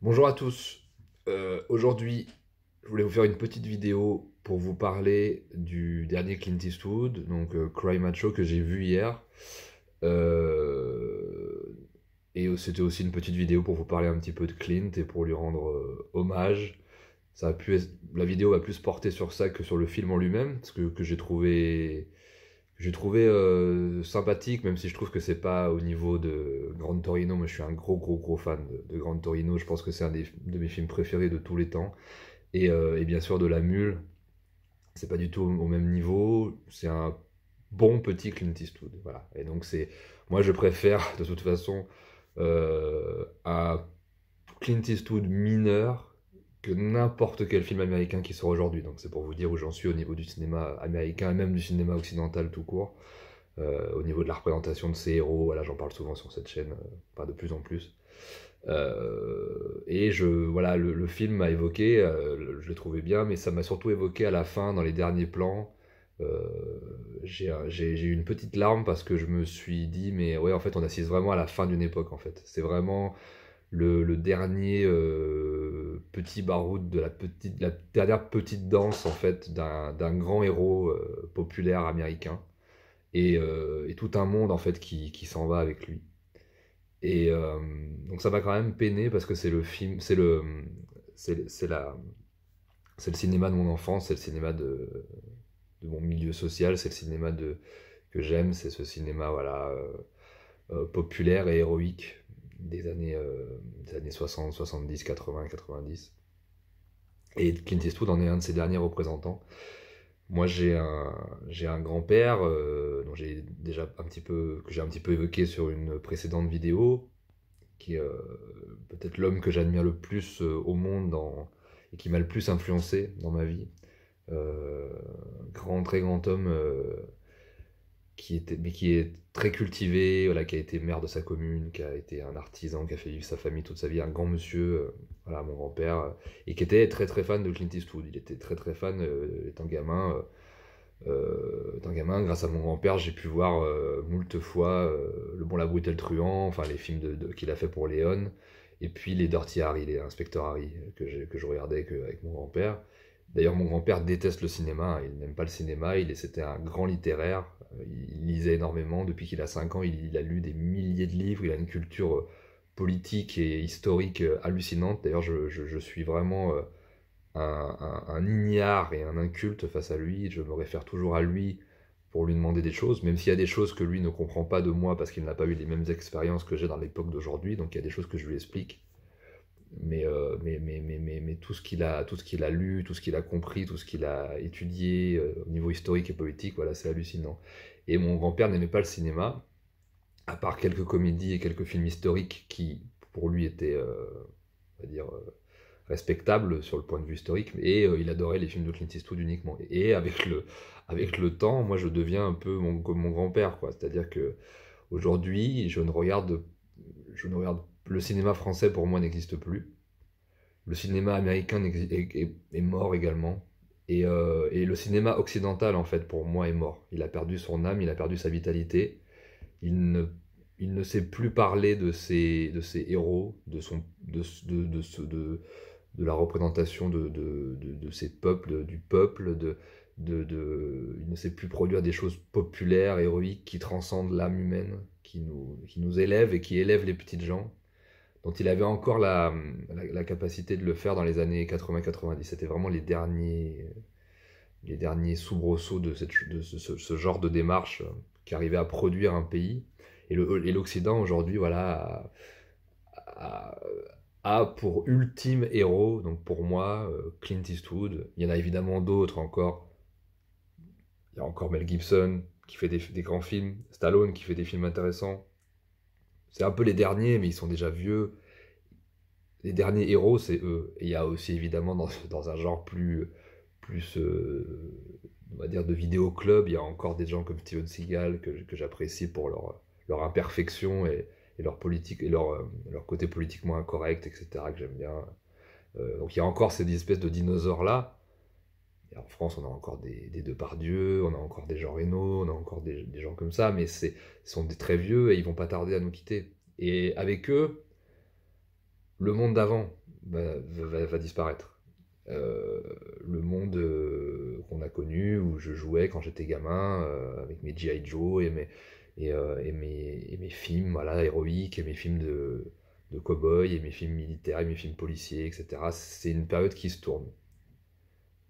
Bonjour à tous. Aujourd'hui, je voulais vous faire une petite vidéo pour vous parler du dernier Clint Eastwood, donc Cry Macho, que j'ai vu hier. Euh, et c'était aussi une petite vidéo pour vous parler un petit peu de Clint et pour lui rendre hommage. La vidéo va plus porter sur ça que sur le film en lui-même, parce que j'ai trouvé sympathique, même si je trouve que c'est pas au niveau de Gran Torino. Moi, je suis un gros fan de Gran Torino. Je pense que c'est de mes films préférés de tous les temps. Et bien sûr, de La Mule, c'est pas du tout au même niveau. C'est un bon petit Clint Eastwood. Voilà. Et donc, moi, je préfère de toute façon un Clint Eastwood mineur que n'importe quel film américain qui sort aujourd'hui. Donc, c'est pour vous dire où j'en suis au niveau du cinéma américain et même du cinéma occidental tout court. Au niveau de la représentation de ces héros. Voilà, j'en parle souvent sur cette chaîne, pas de plus en plus. Voilà, le film m'a évoqué, je l'ai trouvé bien, mais ça m'a surtout évoqué à la fin, dans les derniers plans. Euh, j'ai eu une petite larme parce que je me suis dit, mais ouais, en fait, on assiste vraiment à la fin d'une époque, en fait. C'est vraiment le dernier petit baroud de la dernière petite danse, en fait, d'un grand héros populaire américain et tout un monde en fait qui s'en va avec lui. Et donc ça m'a quand même peiné parce que c'est le film, c'est la, c'est le cinéma de mon enfance, c'est le cinéma de mon milieu social, c'est le cinéma que j'aime, c'est ce cinéma voilà populaire et héroïque des années 60, 70, 80, 90. Et Clint Eastwood en est un de ses derniers représentants. Moi, j'ai un grand-père dont j'ai déjà que j'ai un petit peu évoqué sur une précédente vidéo, qui est peut-être l'homme que j'admire le plus au monde et qui m'a le plus influencé dans ma vie. Euh, Très grand homme mais qui est très cultivé, voilà, qui a été maire de sa commune, qui a été un artisan, qui a fait vivre sa famille toute sa vie, un grand monsieur, voilà, mon grand-père, et qui était très fan de Clint Eastwood. Il était très fan étant gamin. Étant gamin, grâce à mon grand-père, j'ai pu voir moult fois Le Bon, la Brute et le Truand, enfin les films qu'il a fait pour Léon, et puis les Dirty Harry, les Inspecteur Harry, que je regardais avec mon grand-père. D'ailleurs, mon grand-père déteste le cinéma, hein, il n'aime pas le cinéma, c'était un grand littéraire, il lisait énormément, depuis qu'il a 5 ans, il a lu des milliers de livres, il a une culture politique et historique hallucinante. D'ailleurs, je suis vraiment un ignare et un inculte face à lui. Je me réfère toujours à lui pour lui demander des choses, même s'il y a des choses que lui ne comprend pas de moi parce qu'il n'a pas eu les mêmes expériences que j'ai dans l'époque d'aujourd'hui. Donc il y a des choses que je lui explique. Mais tout ce qu'il a lu, tout ce qu'il a compris, tout ce qu'il a étudié au niveau historique et politique, voilà, c'est hallucinant. Et mon grand-père n'aimait pas le cinéma, à part quelques comédies et quelques films historiques qui, pour lui, étaient, on va dire, respectable sur le point de vue historique, et il adorait les films de Clint Eastwood uniquement. Et avec le temps, moi je deviens un peu comme mon grand-père, quoi. C'est-à-dire que aujourd'hui, je ne regarde, le cinéma français pour moi n'existe plus. Le cinéma américain est mort également. Et le cinéma occidental, en fait, pour moi, est mort. Il a perdu son âme, il a perdu sa vitalité. Il ne, il ne sait plus parler de ses héros, de la représentation de ces peuples, du peuple, il ne sait plus produire des choses populaires, héroïques, qui transcendent l'âme humaine, qui nous élèvent et qui élèvent les petites gens, dont il avait encore la capacité de le faire dans les années 80-90. C'était vraiment les derniers soubresauts ce genre de démarche qui arrivait à produire un pays. Et l'Occident aujourd'hui, voilà, a, a pour ultime héros, donc pour moi, Clint Eastwood. Il y en a évidemment d'autres encore. Il y a encore Mel Gibson qui fait des grands films, Stallone qui fait des films intéressants. C'est un peu les derniers, mais ils sont déjà vieux. Les derniers héros, c'est eux. Et il y a aussi évidemment dans un genre plus on va dire de vidéo club, il y a encore des gens comme Steven Seagal que j'apprécie pour leur imperfection et leur politique et leur côté politiquement incorrect, etc. que j'aime bien. Donc il y a encore ces espèces de dinosaures là. Et en France, on a encore des Depardieu, on a encore des Jean Reno, on a encore des gens comme ça, mais ce sont des très vieux et ils vont pas tarder à nous quitter. Et avec eux, le monde d'avant va disparaître. Euh, le monde qu'on a connu, où je jouais quand j'étais gamin, avec mes G.I. Joe et mes films voilà, héroïques, et mes films de cow-boy, et mes films militaires, et mes films policiers, etc. C'est une période qui se tourne.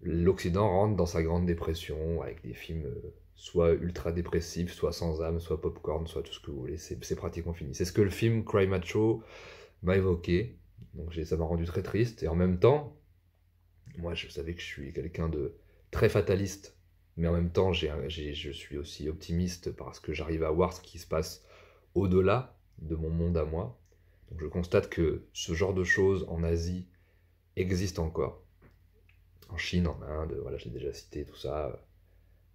L'Occident rentre dans sa grande dépression, avec des films soit ultra dépressifs, soit sans âme, soit popcorn, soit tout ce que vous voulez. C'est pratiquement fini. C'est ce que le film Cry Macho m'a évoqué. Donc ça m'a rendu très triste. Et en même temps, moi je savais que je suis quelqu'un de très fataliste. Mais en même temps, je suis aussi optimiste parce que j'arrive à voir ce qui se passe au-delà de mon monde à moi. Donc je constate que ce genre de choses en Asie existe encore. En Chine, en Inde, voilà, j'ai déjà cité tout ça.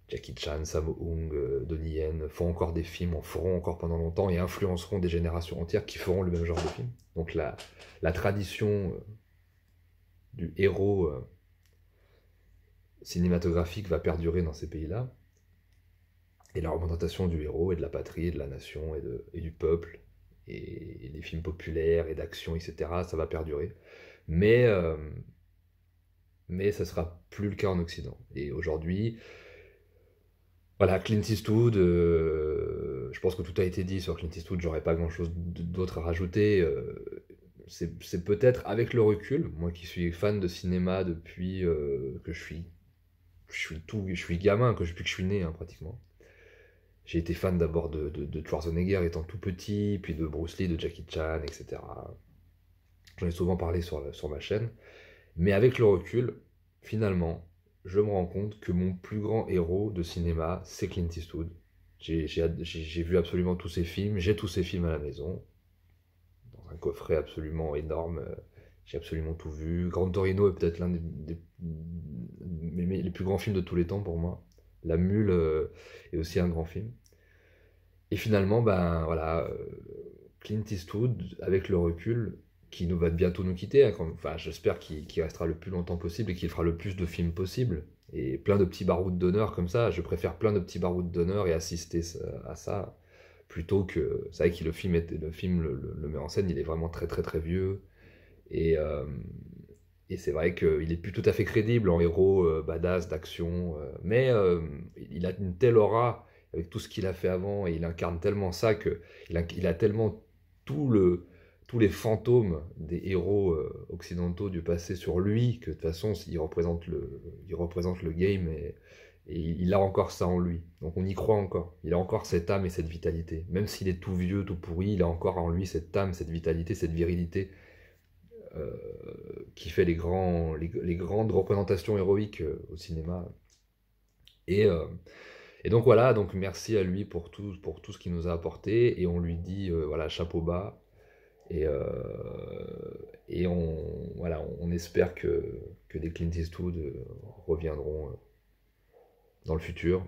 Jackie Chan, Sammo Hung, Donnie Yen font encore des films, en feront encore pendant longtemps et influenceront des générations entières qui feront le même genre de film. Donc la tradition du héros cinématographique va perdurer dans ces pays-là. Et la représentation du héros et de la patrie, et de la nation et du peuple, et les films populaires et d'action, etc., ça va perdurer. Mais, euh, mais ça sera plus le cas en Occident. Et aujourd'hui, voilà, Clint Eastwood, je pense que tout a été dit sur Clint Eastwood, j'aurais pas grand-chose d'autre à rajouter. C'est peut-être avec le recul, moi qui suis fan de cinéma depuis que je suis gamin, depuis que je suis né hein, pratiquement. J'ai été fan d'abord de Schwarzenegger étant tout petit, puis de Bruce Lee, de Jackie Chan, etc. J'en ai souvent parlé sur ma chaîne. Mais avec le recul, finalement, je me rends compte que mon plus grand héros de cinéma, c'est Clint Eastwood. J'ai vu absolument tous ses films, j'ai tous ses films à la maison, dans un coffret absolument énorme. J'ai absolument tout vu. Gran Torino est peut-être l'un les plus grands films de tous les temps pour moi. La Mule est aussi un grand film. Et finalement, ben voilà, Clint Eastwood, avec le recul, qui nous va bientôt nous quitter, hein, enfin j'espère qu'il restera le plus longtemps possible et qu'il fera le plus de films possible. Et plein de petits barouds d'honneur comme ça, je préfère plein de petits barouds d'honneur et assister à ça, plutôt que... C'est vrai que le film le met en scène, il est vraiment très très très vieux. Et, euh, et c'est vrai qu'il est plus tout à fait crédible en héros badass, d'action, mais il a une telle aura avec tout ce qu'il a fait avant et il incarne tellement ça que il a tellement tout le, tous les fantômes des héros occidentaux du passé sur lui que de toute façon il représente le game et il a encore ça en lui. Donc on y croit encore. Il a encore cette âme et cette vitalité. Même s'il est tout vieux, tout pourri, il a encore en lui cette âme, cette vitalité, cette virilité qui fait les grandes représentations héroïques au cinéma. Et, euh, et donc voilà, donc merci à lui pour tout ce qu'il nous a apporté, et on lui dit voilà, chapeau bas, et, euh, et on espère que des Clint Eastwood reviendront dans le futur.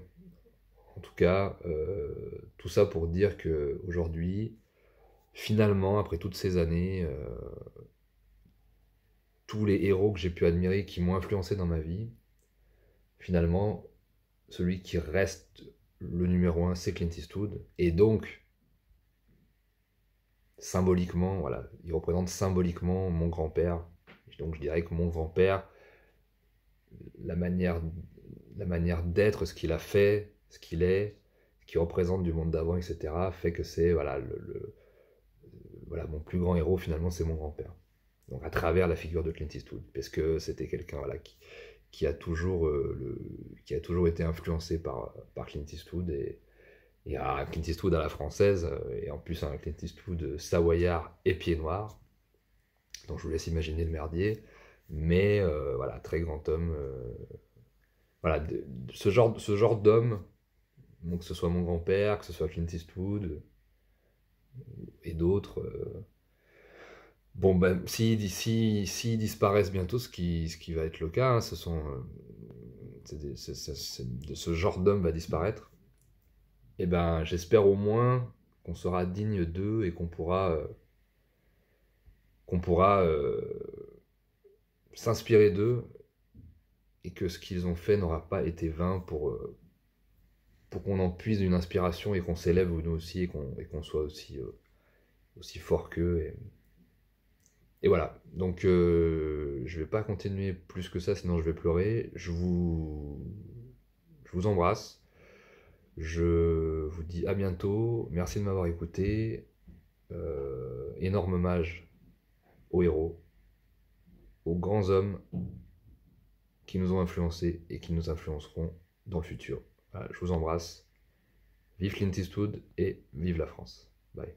En tout cas, tout ça pour dire qu'aujourd'hui, finalement, après toutes ces années, tous les héros que j'ai pu admirer, qui m'ont influencé dans ma vie, finalement, celui qui reste le numéro un, c'est Clint Eastwood. Et donc, symboliquement, voilà, il représente symboliquement mon grand-père. Donc je dirais que mon grand-père, la manière, la manière d'être, ce qu'il a fait, ce qu'il est, ce qu'il représente du monde d'avant, etc., fait que c'est voilà, voilà, mon plus grand héros, finalement, c'est mon grand-père. Donc à travers la figure de Clint Eastwood, parce que c'était quelqu'un voilà, qui a toujours été influencé par Clint Eastwood et un Clint Eastwood à la française et en plus un Clint Eastwood savoyard et pied noir. Donc je vous laisse imaginer le merdier, mais voilà, très grand homme. Voilà, ce genre d'homme, donc que ce soit mon grand-père, que ce soit Clint Eastwood et d'autres. Bon, ben, s'ils disparaissent bientôt, ce qui va être le cas, hein, de ce genre d'homme va disparaître. Et ben, j'espère au moins qu'on sera digne d'eux et qu'on pourra s'inspirer d'eux et que ce qu'ils ont fait n'aura pas été vain pour qu'on en puise une inspiration et qu'on s'élève nous aussi et qu'on soit aussi, aussi fort qu'eux. Et voilà, donc je vais pas continuer plus que ça, sinon je vais pleurer. Je vous embrasse. Je vous dis à bientôt. Merci de m'avoir écouté. Énorme hommage aux héros, aux grands hommes qui nous ont influencés et qui nous influenceront dans le futur. Voilà, je vous embrasse. Vive Clint Eastwood et vive la France. Bye.